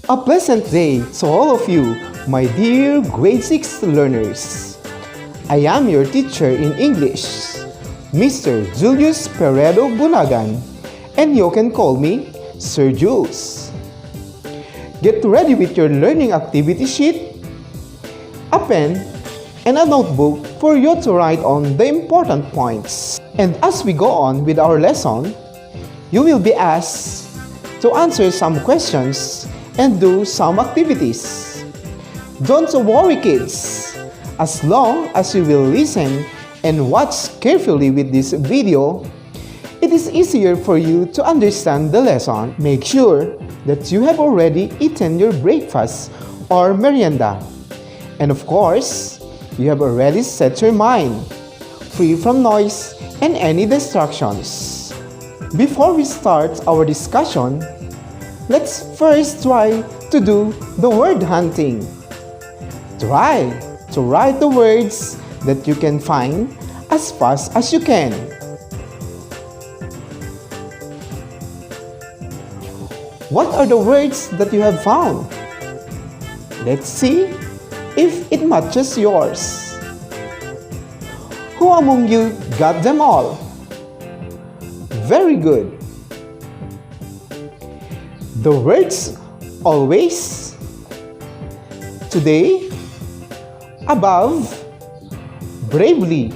A pleasant day to all of you, my dear grade 6 learners. I am your teacher in English, Mr. Julius Peredo Bulagan, and you can call me Sir Jules. Get ready with your learning activity sheet, a pen, and a notebook for you to write on the important points. And as we go on with our lesson, you will be asked to answer some questions and do some activities. Don't worry, kids. As long as you will listen and watch carefully with this video, it is easier for you to understand the lesson. Make sure that you have already eaten your breakfast or merienda. And of course, you have already set your mind, free from noise and any distractions. Before we start our discussion, let's first try to do the word hunting. Try to write the words that you can find as fast as you can. What are the words that you have found? Let's see if it matches yours. Who among you got them all? Very good. The words always, today, above, bravely,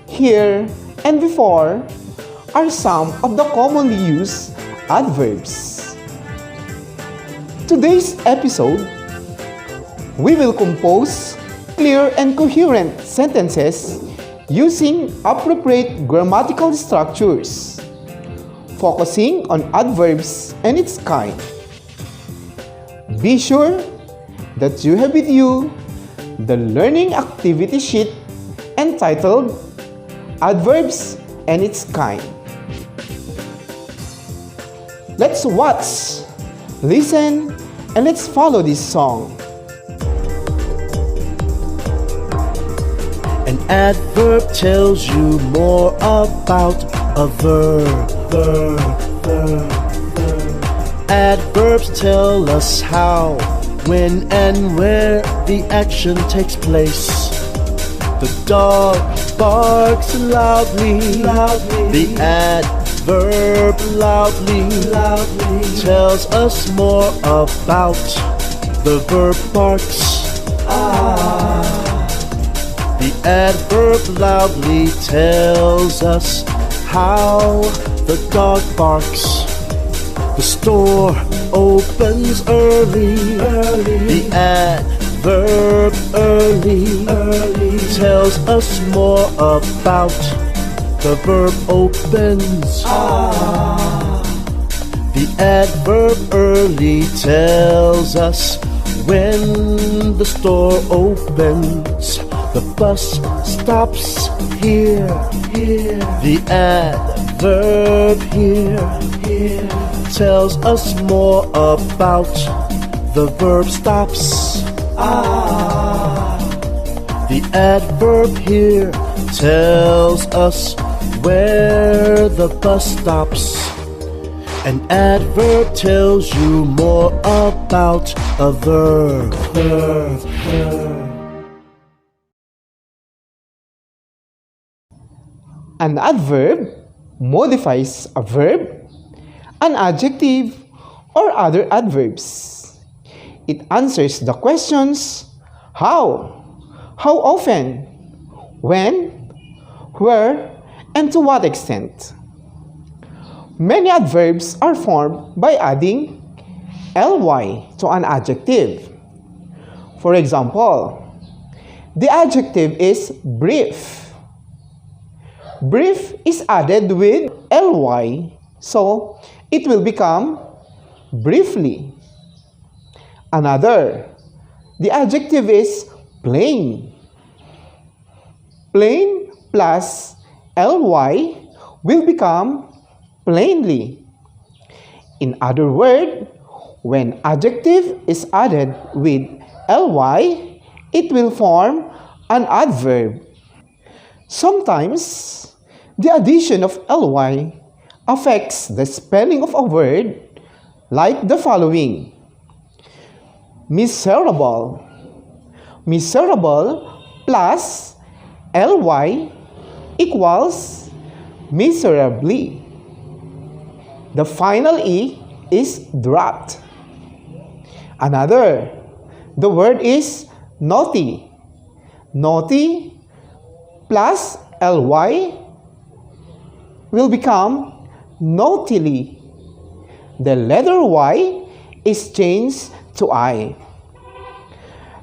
here, and before are some of the commonly used adverbs. Today's episode, we will compose clear and coherent sentences using appropriate grammatical structures, focusing on adverbs and its kind. Be sure that you have with you the learning activity sheet entitled Adverbs and its kind. Let's watch, listen, and let's follow this song. An adverb tells you more about a verb. Adverbs tell us how, when, and where the action takes place. The dog barks loudly. The adverb loudly tells us more about the verb barks. The adverb loudly tells us how the dog barks. The store opens early. The adverb early tells us more about the verb opens. The adverb early tells us when the store opens. The bus stops here. The adverb here tells us more about the verb stops. The adverb here tells us where the bus stops. An adverb tells you more about a verb. An adverb modifies a verb, an adjective, or other adverbs. It answers the questions how often, when, where, and to what extent. Many adverbs are formed by adding ly to an adjective. For example, the adjective is brief. Brief is added with ly, so it will become briefly. Another, the adjective is plain. Plain plus ly will become plainly. In other words, when adjective is added with ly, it will form an adverb. Sometimes, the addition of ly affects the spelling of a word like the following. miserable. Miserable plus ly equals miserably. The final e is dropped. Another, the word is naughty. Naughty plus ly will become naughtily. The letter y is changed to I.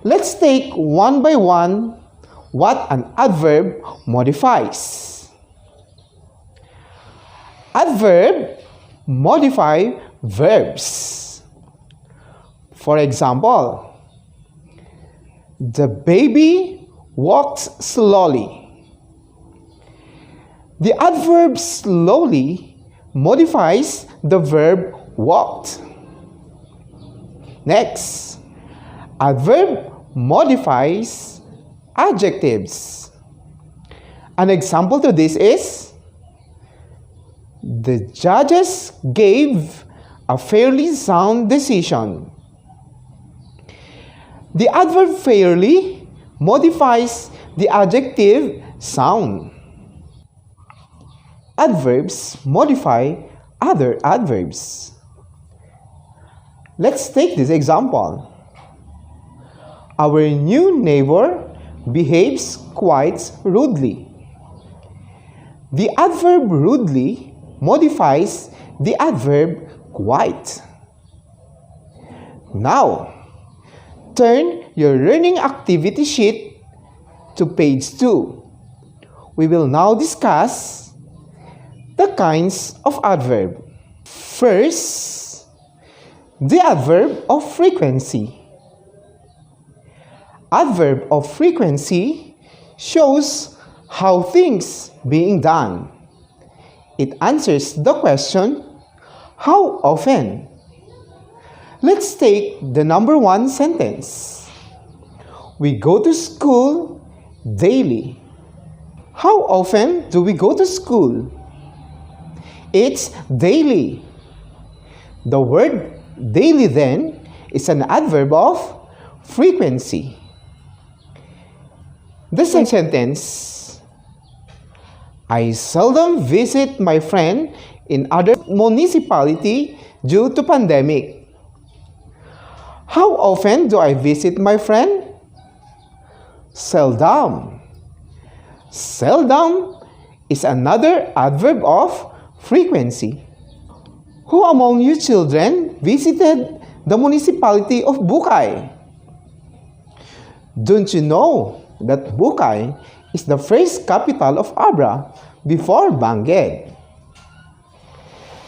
Let's take one by one what an adverb modifies. Adverb modify verbs. For example, the baby walks slowly. The adverb slowly modifies the verb walked. Next, adverb modifies adjectives. An example to this is, the judges gave a fairly sound decision. The adverb fairly modifies the adjective sound. Adverbs modify other adverbs. Let's take this example. Our new neighbor behaves quite rudely. The adverb rudely modifies the adverb quite. Now, turn your learning activity sheet to page 2. We will now discuss the kinds of adverb. First, the adverb of frequency. Adverb of frequency shows how things being done. It answers the question, how often? Let's take the number 1 sentence. We go to school daily. How often do we go to school? It's daily. The word daily then is an adverb of frequency. The second sentence, I seldom visit my friend in other municipality due to pandemic. How often do I visit my friend? Seldom. Seldom is another adverb of frequency. Who among you children visited the municipality of Bukay? Don't you know that Bukay is the first capital of Abra before Bangued?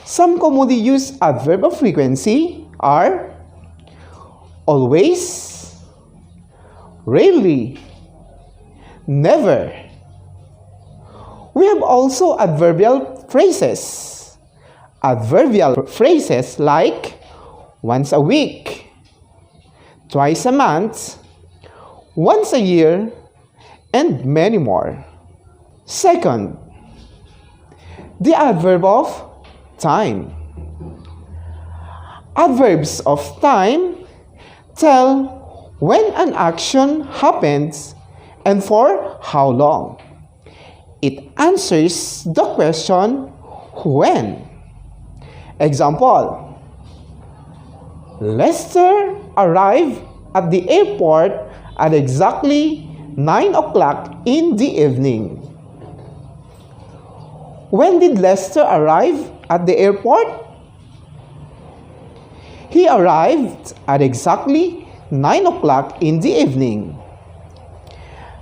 Some commonly used adverb of frequency are always, rarely, never. We have also adverbial phrases. Adverbial phrases like once a week, twice a month, once a year, and many more. Second, the adverb of time. Adverbs of time tell when an action happens and for how long. It answers the question when. Example, Lester arrived at the airport at exactly 9 o'clock in the evening. When did Lester arrive at the airport? He arrived at exactly 9 o'clock in the evening.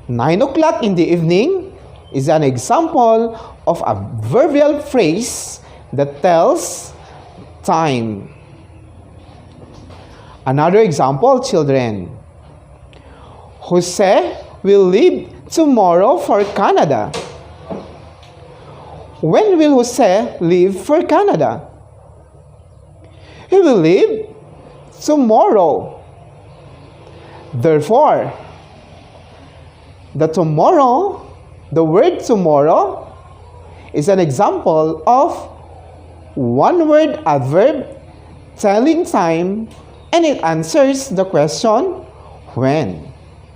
9 o'clock in the evening is an example of a adverbial phrase that tells time. Another example, children. Jose will leave tomorrow for Canada. When will Jose leave for Canada? He will leave tomorrow. Therefore, the word tomorrow is an example of one-word adverb telling time and it answers the question when.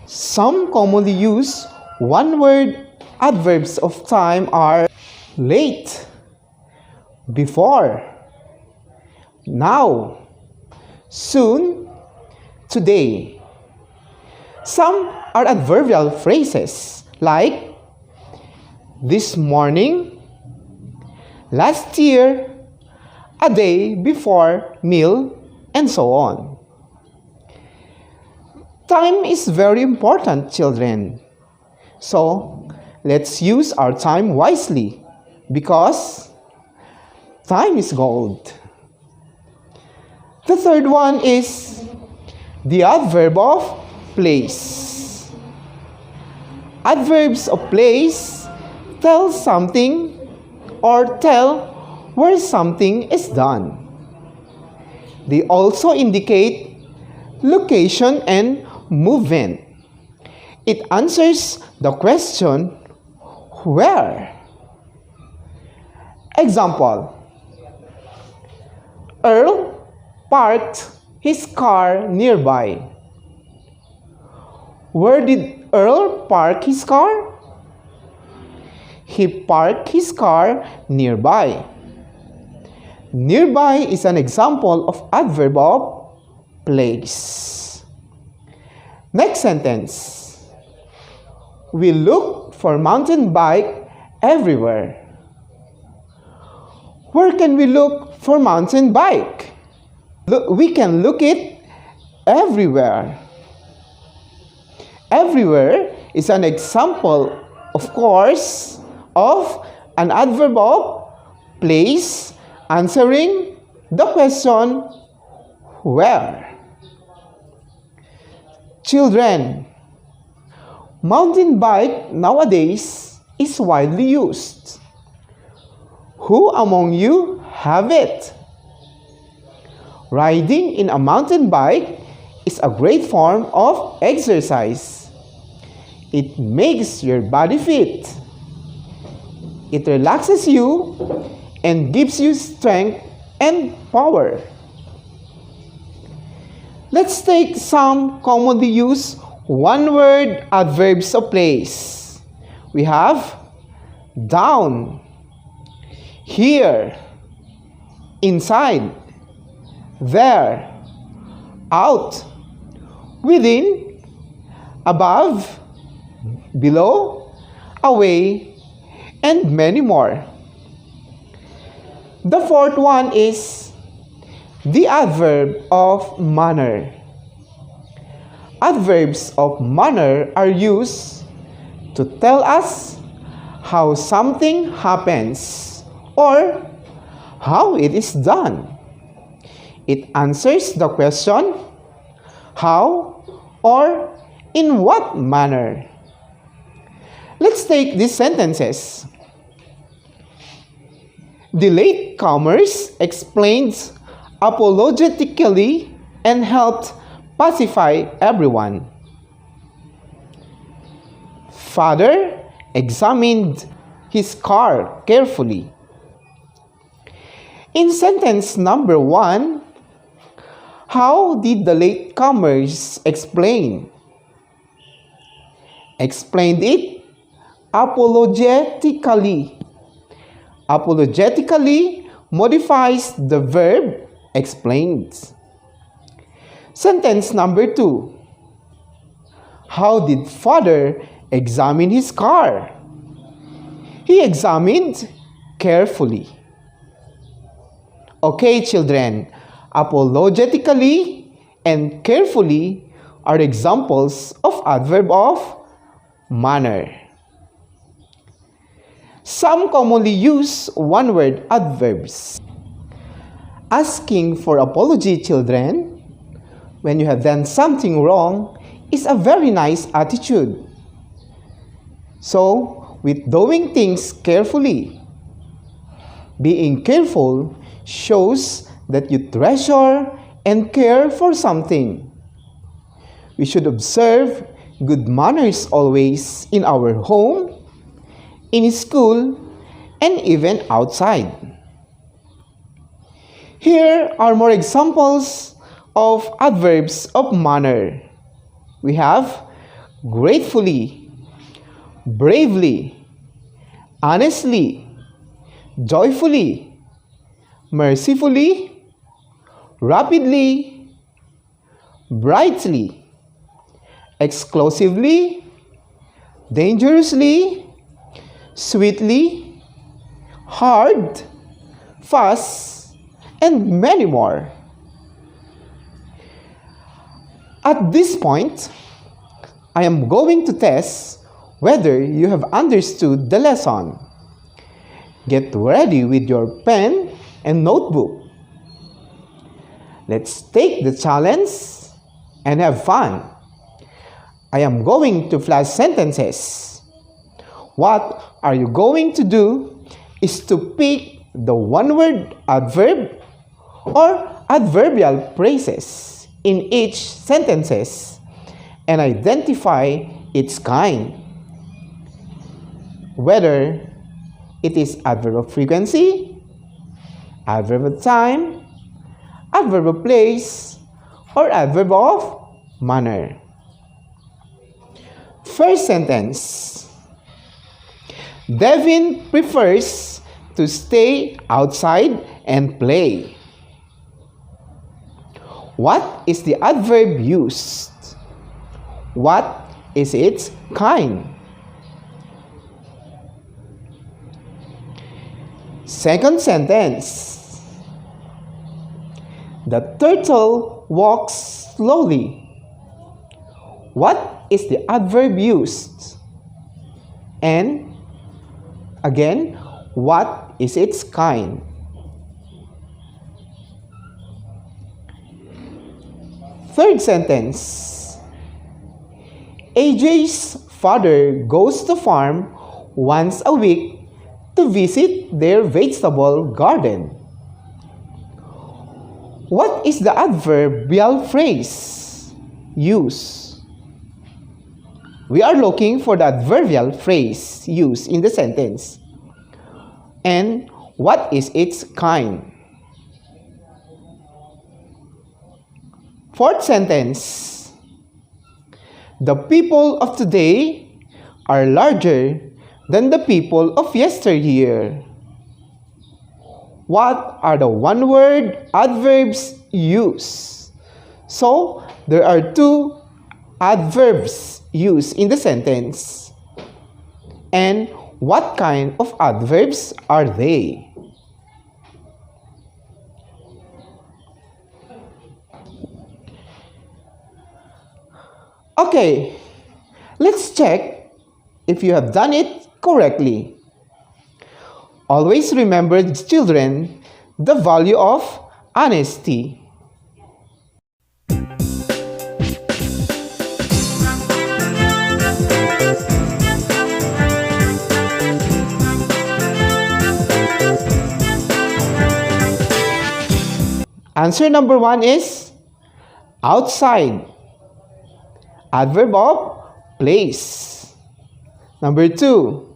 Some commonly used one-word adverbs of time are late, before, now, soon, today. Some are adverbial phrases like this morning, last year, a day before meal, and so on. Time is very important, children. So, let's use our time wisely because time is gold. The third one is the adverb of place. Adverbs of place tell something or tell where something is done. They also indicate location and movement. It answers the question where. Example: Earl parked his car nearby. Where did Earl park his car? He parked his car nearby. Nearby is an example of adverb of place. Next sentence. We look for mountain bike everywhere. Where can we look for mountain bike? We can look it everywhere. Everywhere is an example, of course, of an adverb of place answering the question where. Children, mountain bike nowadays is widely used. Who among you have it? Riding in a mountain bike is a great form of exercise. It makes your body fit. It relaxes you and gives you strength and power. Let's take some commonly used one-word adverbs of place. We have down, here, inside, there, out, within, above, below, away, and many more. The fourth one is the adverb of manner. Adverbs of manner are used to tell us how something happens or how it is done. It answers the question how or in what manner. Let's take these sentences. The latecomers explained apologetically and helped pacify everyone. Father examined his car carefully. In sentence number 1, how did the latecomers explain? Explained it apologetically. Apologetically modifies the verb explained. Sentence number 2. How did father examine his car? He examined carefully. Okay, children, apologetically and carefully are examples of adverb of manner. Some commonly use one-word adverbs. Asking for apology, children, when you have done something wrong, is a very nice attitude. So, with doing things carefully, being careful shows that you treasure and care for something. We should observe good manners always in our home, in school, and even outside. Here are more examples of adverbs of manner. We have gratefully, bravely, honestly, joyfully, mercifully, rapidly, brightly, exclusively, dangerously, sweetly, hard, fast, and many more. At this point, I am going to test whether you have understood the lesson. Get ready with your pen and notebook. Let's take the challenge and have fun. I am going to flash sentences. What are you going to do is to pick the one-word adverb or adverbial phrases in each sentences and identify its kind. Whether it is adverb of frequency, adverb of time, adverb of place, or adverb of manner. First sentence. Devin prefers to stay outside and play. What is the adverb used? What is its kind? Second sentence. The turtle walks slowly. What is the adverb used? And again, what is its kind? Third sentence. AJ's father goes to farm once a week to visit their vegetable garden. What is the adverbial phrase used? We are looking for the adverbial phrase used in the sentence. And what is its kind? Fourth sentence. The people of today are larger than the people of yesteryear. What are the one-word adverbs used? So, there are two adverbs used in the sentence. And what kind of adverbs are they? Okay, let's check if you have done it correctly. Always remember, children, the value of honesty. Answer number 1 is outside. Adverb of place. Number 2,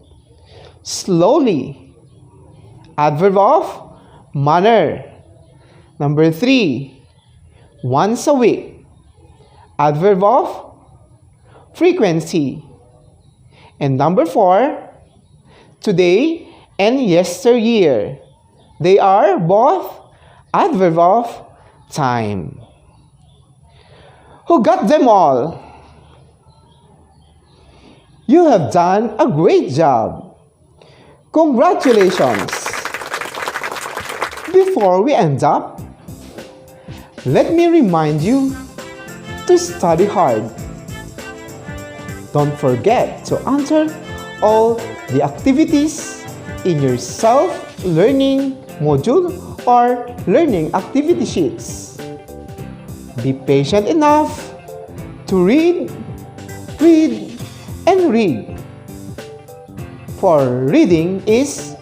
slowly. Adverb of manner. Number 3, once a week. Adverb of frequency. And number 4, today and yesteryear. They are both adverb of time. Who got them all? You have done a great job. Congratulations. Before we end up, let me remind you to study hard. Don't forget to answer all the activities in your self-learning module or learning activity sheets. Be patient enough to read, and read. For reading is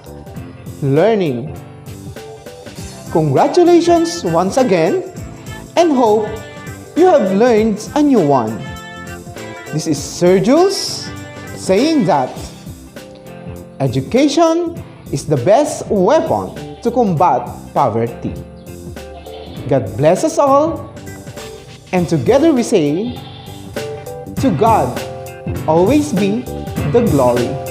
learning. Congratulations once again, and hope you have learned a new one. This is Sir Jules saying that education is the best weapon to combat poverty. God bless us all. And together we say, to God always be the glory.